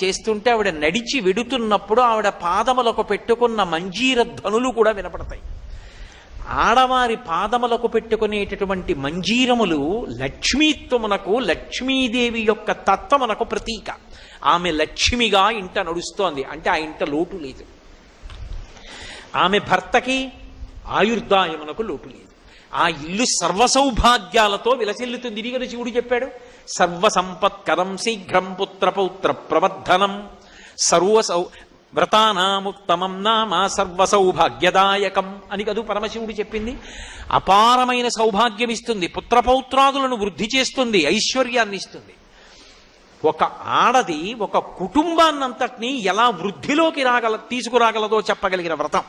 చేస్తుంటే ఆవిడ నడిచి వెడుతున్నప్పుడు ఆవిడ పాదములకు పెట్టుకున్న మంజీర ధ్వనులు కూడా వినపడతాయి. ఆడవారి పాదములకు పెట్టుకునేటటువంటి మంజీరములు లక్ష్మీత్వమునకు, లక్ష్మీదేవి యొక్క తత్వమునకు ప్రతీక. ఆమె లక్ష్మిగా ఇంట నడుస్తోంది అంటే ఆ ఇంట లోటు లేదు. ఆమె భర్తకి ఆయుర్దాయమునకు లోటు లేదు. ఆ ఇల్లు సర్వసౌభాగ్యాలతో విలసిల్లుతుంది. ఇది కదా శివుడు చెప్పాడు, సర్వసంపత్కరం శీఘ్రం పుత్రపౌత్ర ప్రవర్ధనం వ్రతానాముత్తమం నామ సర్వసౌభాగ్యదాయకం అని కదూ పరమశివుడు చెప్పింది. అపారమైన సౌభాగ్యం ఇస్తుంది, పుత్రపౌత్రాదులను వృద్ధి చేస్తుంది, ఐశ్వర్యాన్ని ఇస్తుంది. ఒక ఆడది ఒక కుటుంబాన్నంతటినీ ఎలా వృద్ధిలోకి తీసుకురాగలదో చెప్పగలిగిన వ్రతం.